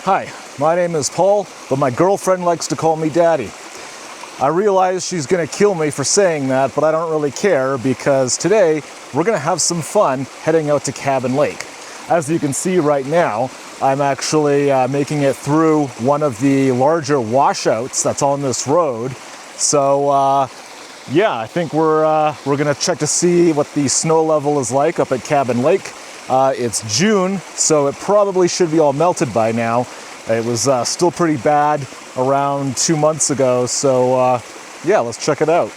Hi, my name is Paul, but my girlfriend likes to call me Daddy. I realize she's gonna kill me for saying that, but I don't really care because today we're gonna have some fun heading out to Cabin Lake. As you can see right now, I'm actually making it through one of the larger washouts that's on this road. So yeah, I think we're gonna check to see what the snow level is like up at Cabin Lake. It's June, so it probably should be all melted by now. It was still pretty bad around 2 months ago, so yeah, let's check it out.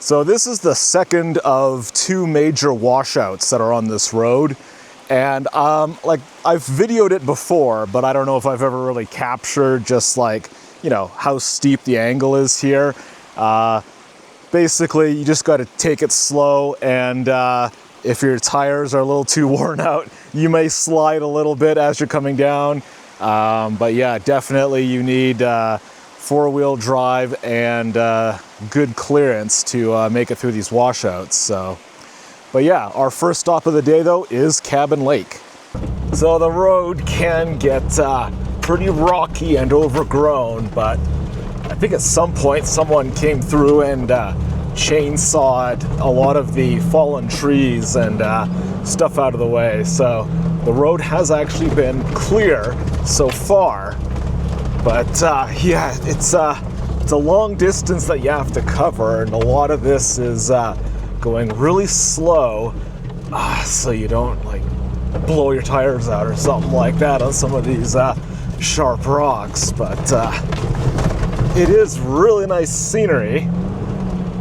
So this is the second of two major washouts that are on this road. And like I've videoed it before, but I don't know if I've ever really captured just like, you know, how steep the angle is here. Basically, you just got to take it slow, and if your tires are a little too worn out, you may slide a little bit as you're coming down. But yeah, definitely you need four-wheel drive and good clearance to make it through these washouts. So, but yeah, our first stop of the day though is Cabin Lake. So the road can get pretty rocky and overgrown, but I think at some point someone came through and chainsawed a lot of the fallen trees and stuff out of the way. So the road has actually been clear so far, but yeah, it's a long distance that you have to cover, and a lot of this is going really slow, so you don't like blow your tires out or something like that on some of these sharp rocks. But it is really nice scenery.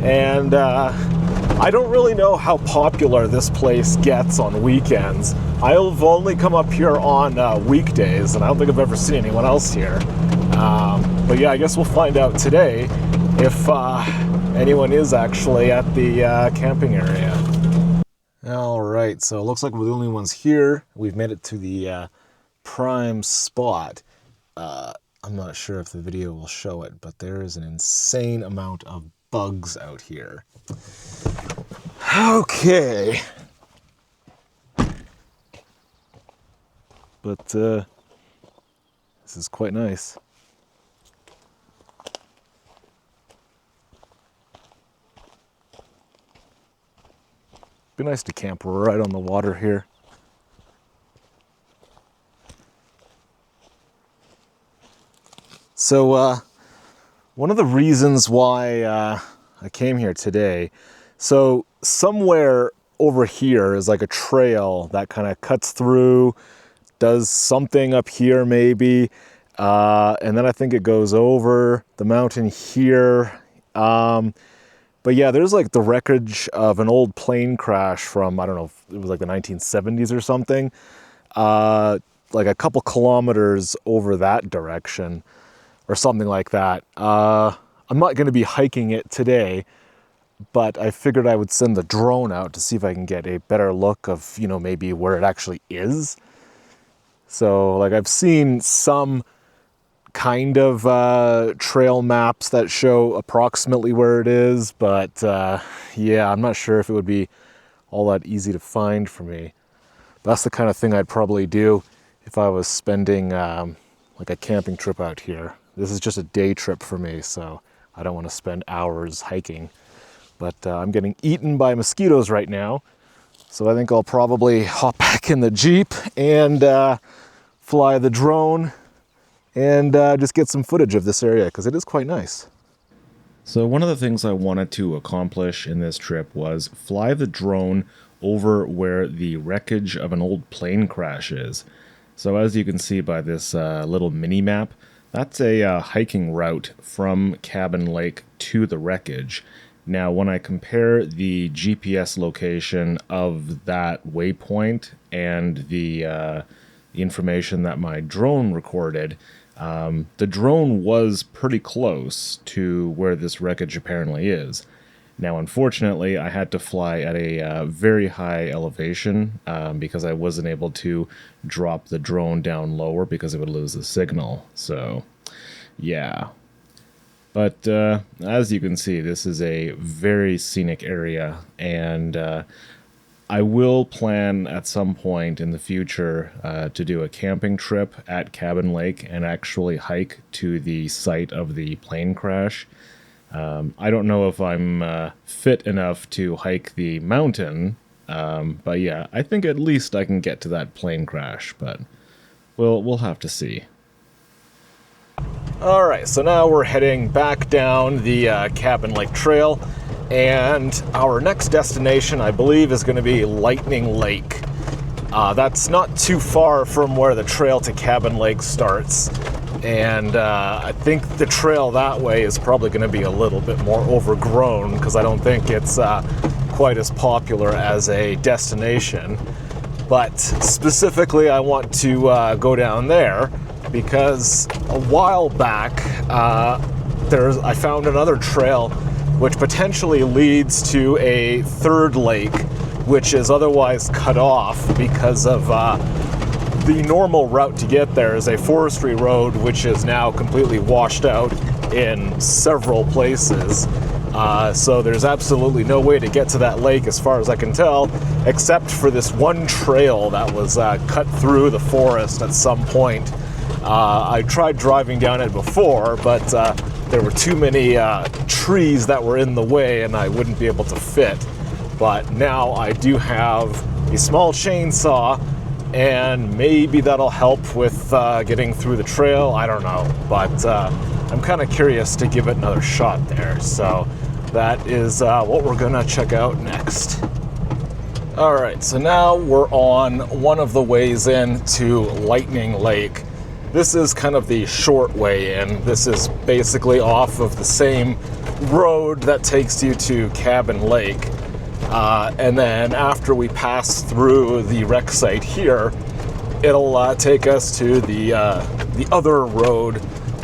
And I don't really know how popular this place gets on weekends. I've only come up here on weekdays, and I don't think I've ever seen anyone else here. But yeah, I guess we'll find out today if anyone is actually at the camping area. All right, so it looks like we're the only ones here. We've made it to the prime spot. I'm not sure if the video will show it, but there is an insane amount of bugs out here. Okay. But this is quite nice. Be nice to camp right on the water here. So one of the reasons why I came here today, so somewhere over here is like a trail that kind of cuts through, does something up here maybe, and then I think it goes over the mountain here. But yeah, there's like the wreckage of an old plane crash from, I don't know, it was like the 1970s or something, like a couple kilometers over that direction or something like that. I'm not going to be hiking it today, but I figured I would send the drone out to see if I can get a better look of, you know, maybe where it actually is. So like I've seen some kind of trail maps that show approximately where it is, but yeah, I'm not sure if it would be all that easy to find for me. That's the kind of thing I'd probably do if I was spending like a camping trip out here. This is just a day trip for me, so I don't want to spend hours hiking. But I'm getting eaten by mosquitoes right now, so I think I'll probably hop back in the Jeep and fly the drone and just get some footage of this area, because it is quite nice. So one of the things I wanted to accomplish in this trip was fly the drone over where the wreckage of an old plane crash is. So as you can see by this little mini map, that's a hiking route from Cabin Lake to the wreckage. Now, when I compare the GPS location of that waypoint and the information that my drone recorded, the drone was pretty close to where this wreckage apparently is. Now, unfortunately, I had to fly at a very high elevation because I wasn't able to drop the drone down lower because it would lose the signal. So, yeah. But as you can see, this is a very scenic area, and I will plan at some point in the future to do a camping trip at Cabin Lake and actually hike to the site of the plane crash. I don't know if I'm fit enough to hike the mountain, but yeah, I think at least I can get to that plane crash, but we'll have to see. All right, so now we're heading back down the Cabin Lake Trail, and our next destination, I believe, is going to be Lightning Lake. That's not too far from where the trail to Cabin Lake starts, and I think the trail that way is probably going to be a little bit more overgrown because I don't think it's quite as popular as a destination. But specifically, I want to go down there because a while back I found another trail which potentially leads to a third lake, which is otherwise cut off because of the normal route to get there is a forestry road, which is now completely washed out in several places. So there's absolutely no way to get to that lake as far as I can tell, except for this one trail that was cut through the forest at some point. I tried driving down it before, but there were too many trees that were in the way and I wouldn't be able to fit. But now I do have a small chainsaw, and maybe that'll help with getting through the trail. I don't know, but I'm kind of curious to give it another shot there. So that is what we're gonna check out next. All right, so now we're on one of the ways into Lightning Lake. This is kind of the short way in. This is basically off of the same road that takes you to Cabin Lake. And then after we pass through the wreck site here, it'll take us to the other road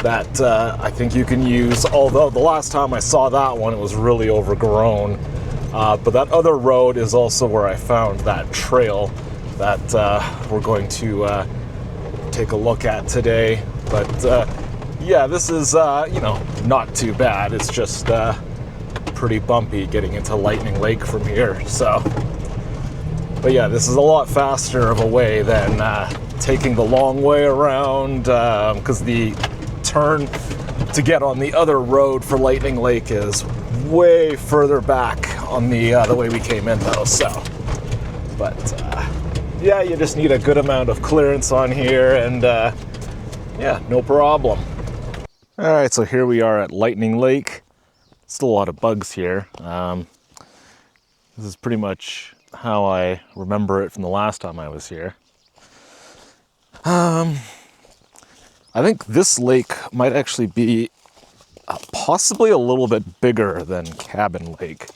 that I think you can use, although the last time I saw that one, it was really overgrown. But that other road is also where I found that trail that we're going to take a look at today. But yeah, this is, not too bad. It's just pretty bumpy getting into Lightning Lake from here. So, but yeah, this is a lot faster of a way than taking the long way around, because the turn to get on the other road for Lightning Lake is way further back on the way we came in though. So, but yeah, you just need a good amount of clearance on here, and yeah, no problem. All right, so here we are at Lightning Lake. Still a lot of bugs here. This is pretty much how I remember it from the last time I was here. I think this lake might actually be possibly a little bit bigger than Cabin Lake.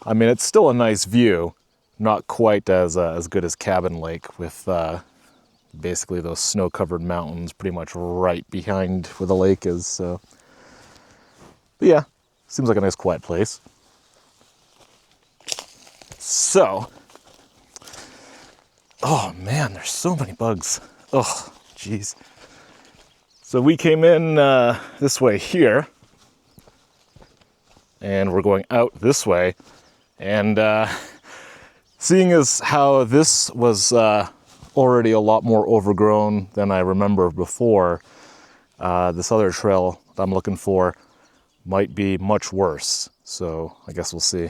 I mean, it's still a nice view, not quite as good as Cabin Lake with basically those snow-covered mountains pretty much right behind where the lake is. So, but yeah, seems like a nice quiet place. So, oh man, there's so many bugs. Oh, jeez. So we came in this way here, and we're going out this way. And seeing as how this was already a lot more overgrown than I remember before, this other trail that I'm looking for might be much worse. So I guess we'll see.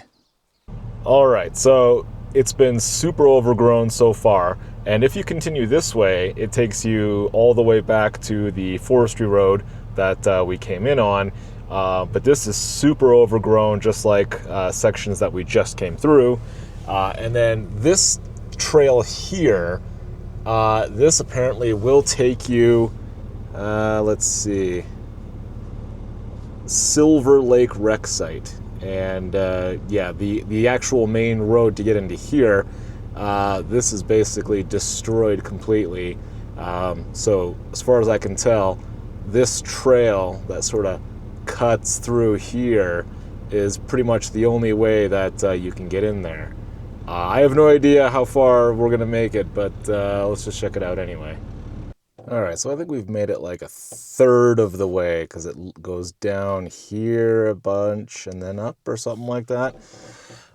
All right, so it's been super overgrown so far, and if you continue this way, it takes you all the way back to the forestry road that we came in on. But this is super overgrown, just like sections that we just came through. And then this trail here, this apparently will take you, let's see, Silver Lake Wreck Site. And yeah, the actual main road to get into here, this is basically destroyed completely. So as far as I can tell, this trail that sort of cuts through here is pretty much the only way that you can get in there. I have no idea how far we're gonna make it, but let's just check it out anyway. All right, so I think we've made it like a third of the way, because it goes down here a bunch and then up or something like that.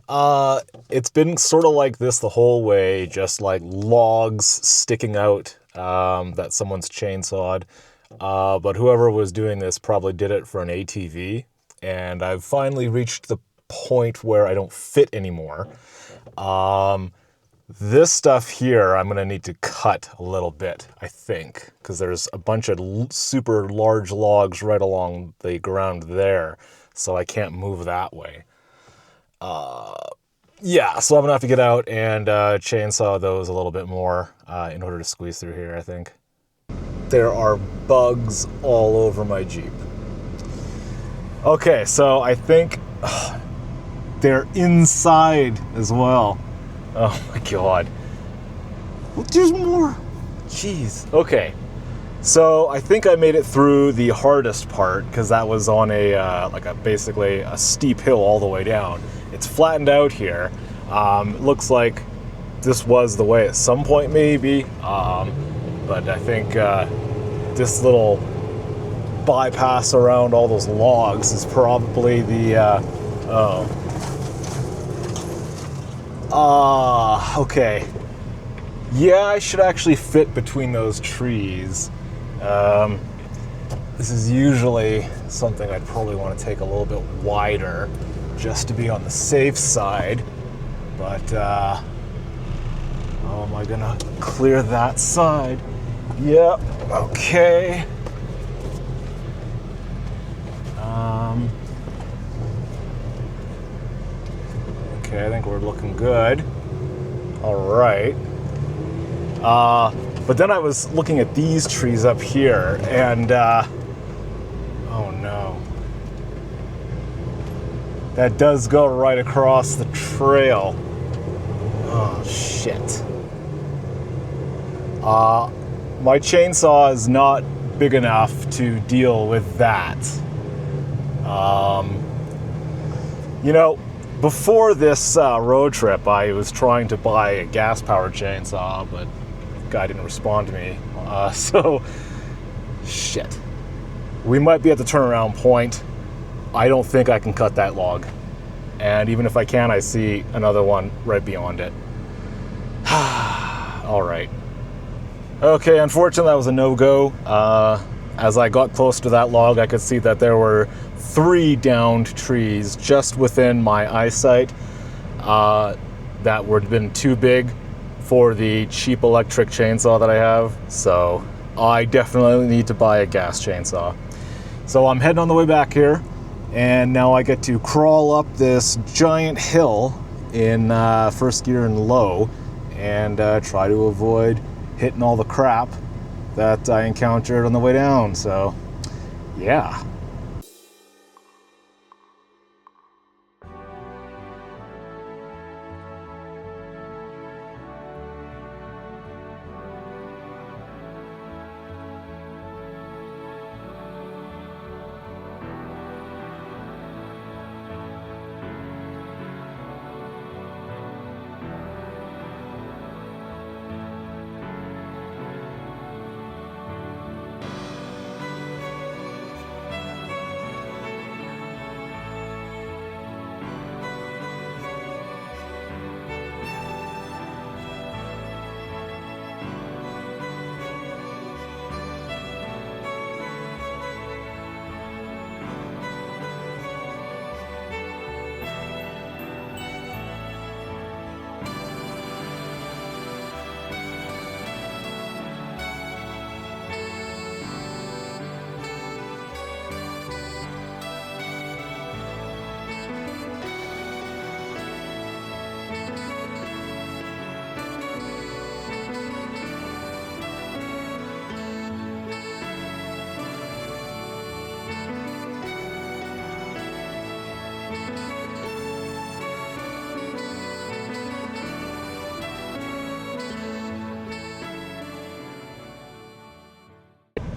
It's been sort of like this the whole way, just like logs sticking out that someone's chainsawed. But whoever was doing this probably did it for an ATV, and I've finally reached the point where I don't fit anymore. This stuff here I'm gonna need to cut a little bit, I think, because there's a bunch of super large logs right along the ground there, so I can't move that way. Yeah, so I'm gonna have to get out and chainsaw those a little bit more in order to squeeze through here, I think. There are bugs all over my Jeep. Okay, so I think they're inside as well. Oh my God. There's more. Jeez. Okay. So I think I made it through the hardest part because that was on a basically a steep hill all the way down. It's flattened out here. It looks like this was the way at some point maybe, but I think this little bypass around all those logs is probably the okay. Yeah, I should actually fit between those trees. This is usually something I'd probably want to take a little bit wider just to be on the safe side. But, how am I gonna clear that side? Yep, okay. Okay, I think we're looking good. All right. But then I was looking at these trees up here, and oh no. That does go right across the trail. Oh, shit. My chainsaw is not big enough to deal with that. You know, before this road trip, I was trying to buy a gas-powered chainsaw, but the guy didn't respond to me. So, shit. We might be at the turnaround point. I don't think I can cut that log. And even if I can, I see another one right beyond it. All right. Okay, unfortunately, that was a no-go. As I got close to that log, I could see that there were 3 downed trees just within my eyesight that would have been too big for the cheap electric chainsaw that I have. So I definitely need to buy a gas chainsaw. So I'm heading on the way back here, and now I get to crawl up this giant hill in first gear and low and try to avoid hitting all the crap that I encountered on the way down. So yeah.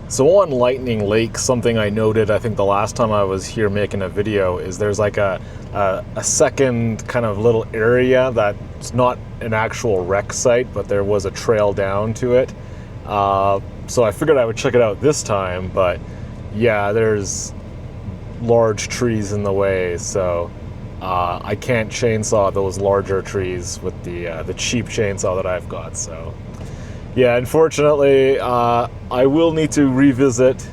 So on Lightning Lake, something I noted, I think the last time I was here making a video, is there's like a second kind of little area that's not an actual wreck site, but there was a trail down to it. So I figured I would check it out this time, but yeah, there's large trees in the way, so I can't chainsaw those larger trees with the cheap chainsaw that I've got. So yeah, unfortunately, I will need to revisit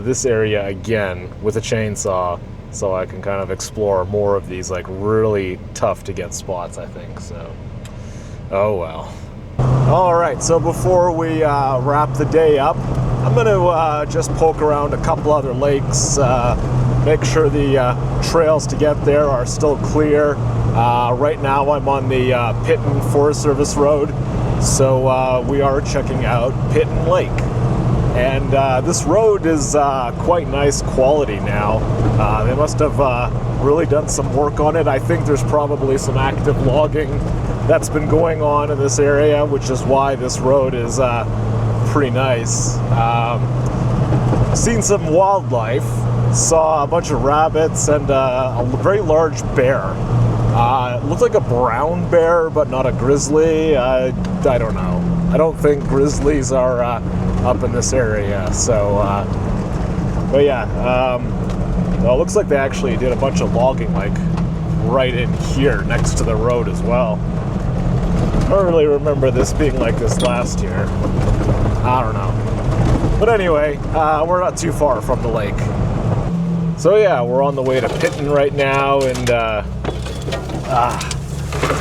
this area again with a chainsaw so I can kind of explore more of these like really tough to get spots, I think. So, oh well. All right, so before we wrap the day up, I'm going to just poke around a couple other lakes, make sure the trails to get there are still clear. Right now I'm on the Pitin Forest Service Road, so we are checking out Pitin Lake. And this road is quite nice quality now. They must have really done some work on it. I think there's probably some active logging that's been going on in this area, which is why this road is pretty nice. Seen some wildlife, saw a bunch of rabbits and a very large bear. It looked like a brown bear, but not a grizzly. I don't know. I don't think grizzlies are up in this area. So, but yeah, well, it looks like they actually did a bunch of logging, like right in here next to the road as well. I don't really remember this being like this last year. I don't know. But anyway, we're not too far from the lake. So yeah, we're on the way to Pitin right now, and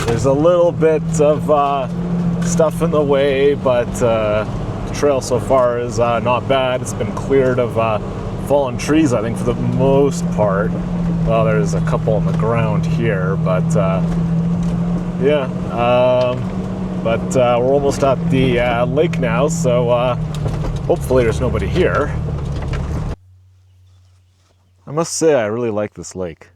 there's a little bit of stuff in the way, but the trail so far is not bad. It's been cleared of fallen trees, I think, for the most part. Well, there's a couple on the ground here, but yeah. But we're almost at the lake now, so hopefully there's nobody here. I must say I really like this lake.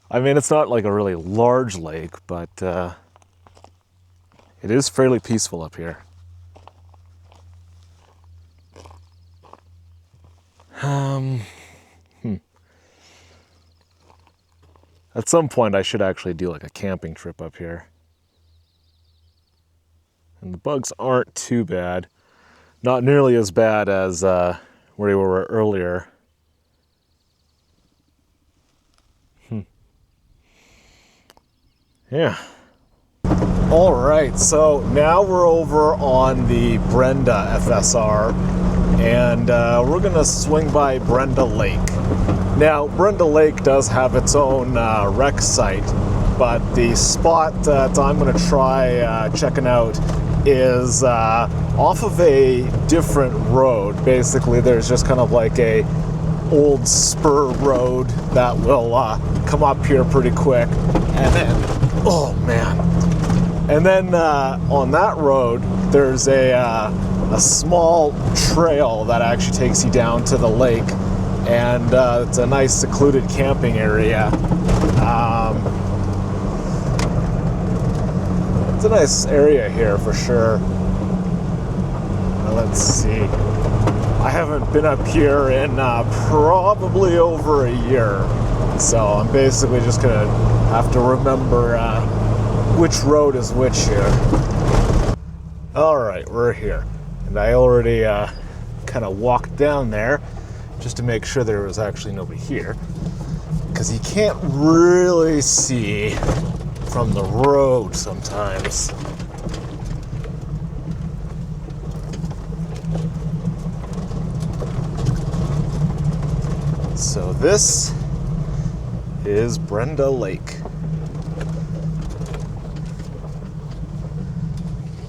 I mean, it's not like a really large lake, but it is fairly peaceful up here. At some point I should actually do like a camping trip up here. And the bugs aren't too bad. Not nearly as bad as where we were earlier. Yeah. All right, so now we're over on the Brenda FSR, and we're gonna swing by Brenda Lake. Now, Brenda Lake does have its own rec site, but the spot that I'm gonna try checking out is off of a different road. Basically, there's just kind of like a old spur road that will come up here pretty quick, and then, oh man. And then on that road, there's a small trail that actually takes you down to the lake, and it's a nice secluded camping area. It's a nice area here for sure. Let's see. I haven't been up here in probably over a year, so I'm basically just gonna have to remember which road is which here. All right, we're here, and I already kind of walked down there just to make sure there was actually nobody here, because you can't really see from the road sometimes. So this is Brenda Lake.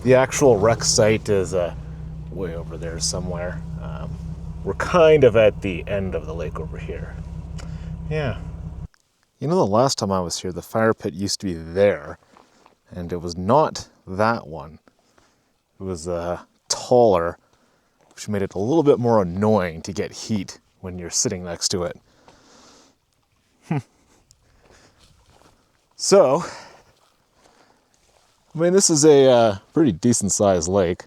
The actual rec site is way over there somewhere. We're kind of at the end of the lake over here. Yeah. You know, the last time I was here, the fire pit used to be there, and it was not that one. It was taller, which made it a little bit more annoying to get heat when you're sitting next to it. So, I mean, this is a pretty decent sized lake.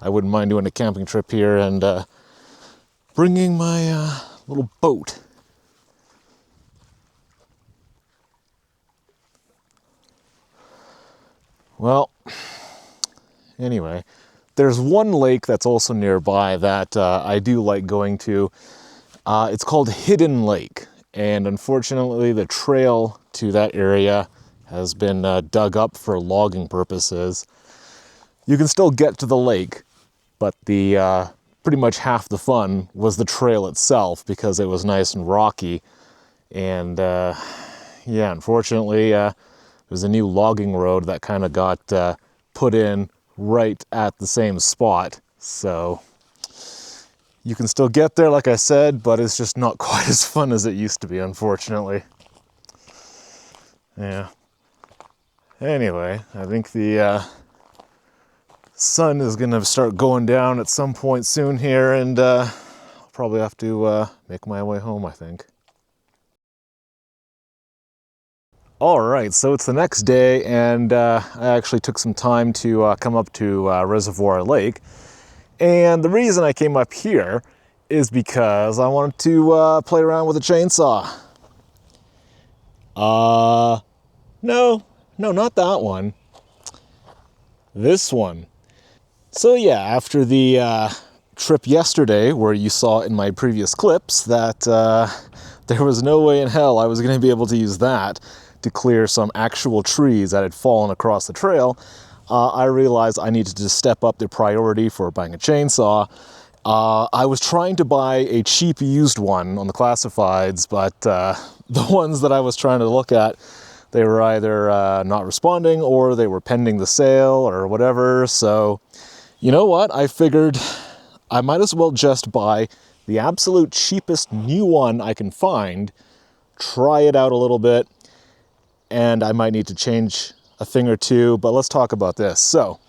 I wouldn't mind doing a camping trip here and bringing my little boat. Well, anyway, there's one lake that's also nearby that I do like going to, It's called Hidden Lake, and unfortunately the trail to that area has been dug up for logging purposes. You can still get to the lake, but the pretty much half the fun was the trail itself because it was nice and rocky. And yeah, unfortunately, there's a new logging road that kind of got put in right at the same spot. So you can still get there, like I said, but it's just not quite as fun as it used to be, unfortunately. Yeah. Anyway, I think the sun is going to start going down at some point soon here, and I'll probably have to make my way home, I think. All right, so it's the next day, and I actually took some time to come up to Reservoir Lake. And the reason I came up here is because I wanted to play around with a chainsaw. No, not that one. This one. So yeah, after the trip yesterday, where you saw in my previous clips that there was no way in hell I was going to be able to use that to clear some actual trees that had fallen across the trail, I realized I needed to step up the priority for buying a chainsaw. I was trying to buy a cheap used one on the classifieds, but the ones that I was trying to look at, they were either not responding or they were pending the sale or whatever. So you know what? I figured I might as well just buy the absolute cheapest new one I can find, try it out a little bit, and I might need to change a thing or two, but let's talk about this. So,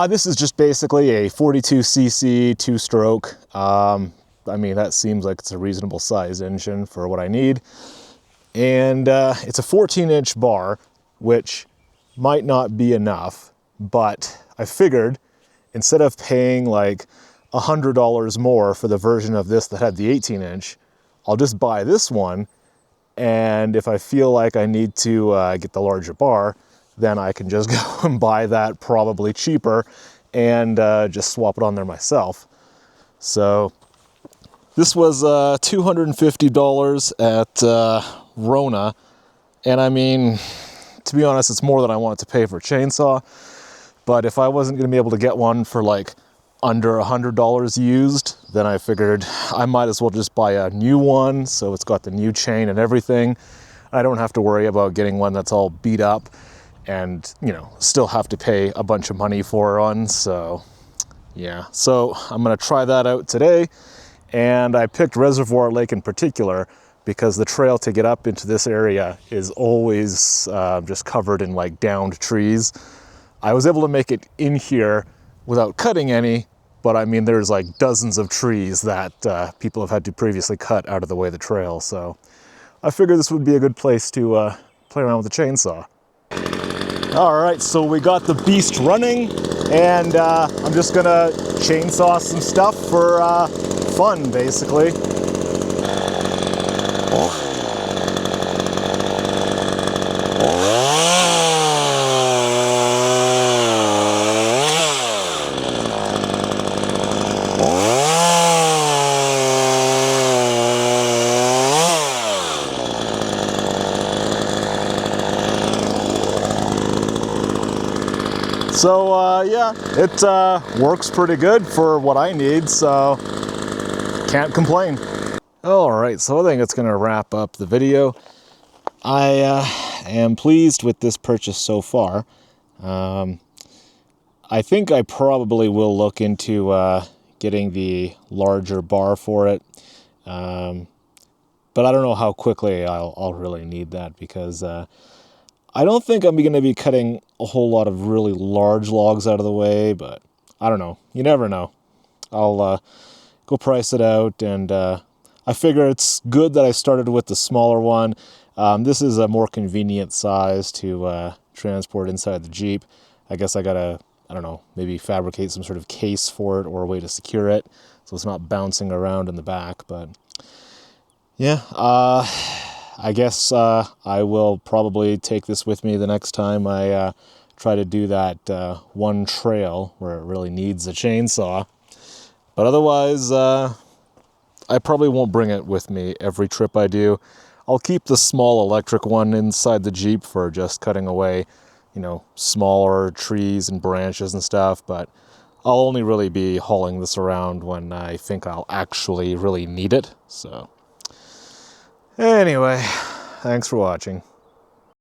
this is just basically a 42cc two-stroke. I mean, that seems like it's a reasonable size engine for what I need. And it's a 14-inch bar, which might not be enough, but I figured instead of paying like $100 more for the version of this that had the 18-inch, I'll just buy this one. And if I feel like I need to get the larger bar, then I can just go and buy that probably cheaper and just swap it on there myself. So this was $250 at Rona. And I mean, to be honest, it's more than I wanted to pay for a chainsaw. But if I wasn't going to be able to get one for like under $100 used, then I figured I might as well just buy a new one, so it's got the new chain and everything. I don't have to worry about getting one that's all beat up and, you know, still have to pay a bunch of money for one. So yeah, so I'm gonna try that out today. And I picked Reservoir Lake in particular because the trail to get up into this area is always just covered in like downed trees. I was able to make it in here without cutting any, but I mean, there's like dozens of trees that people have had to previously cut out of the way of the trail. So I figured this would be a good place to play around with the chainsaw. All right, so we got the beast running, and I'm just gonna chainsaw some stuff for fun, basically. So yeah, it works pretty good for what I need, so can't complain. All right, so I think it's gonna wrap up the video. I am pleased with this purchase so far. I think I probably will look into getting the larger bar for it, but I don't know how quickly I'll really need that, because I don't think I'm going to be cutting a whole lot of really large logs out of the way, but I don't know. You never know. I'll go price it out, and I figure it's good that I started with the smaller one. This is a more convenient size to transport inside the Jeep. I guess I gotta, I don't know, maybe fabricate some sort of case for it or a way to secure it so it's not bouncing around in the back. But yeah, I guess I will probably take this with me the next time I try to do that one trail where it really needs a chainsaw. But otherwise, I probably won't bring it with me every trip I do. I'll keep the small electric one inside the Jeep for just cutting away, you know, smaller trees and branches and stuff, but I'll only really be hauling this around when I think I'll actually really need it. So anyway, thanks for watching.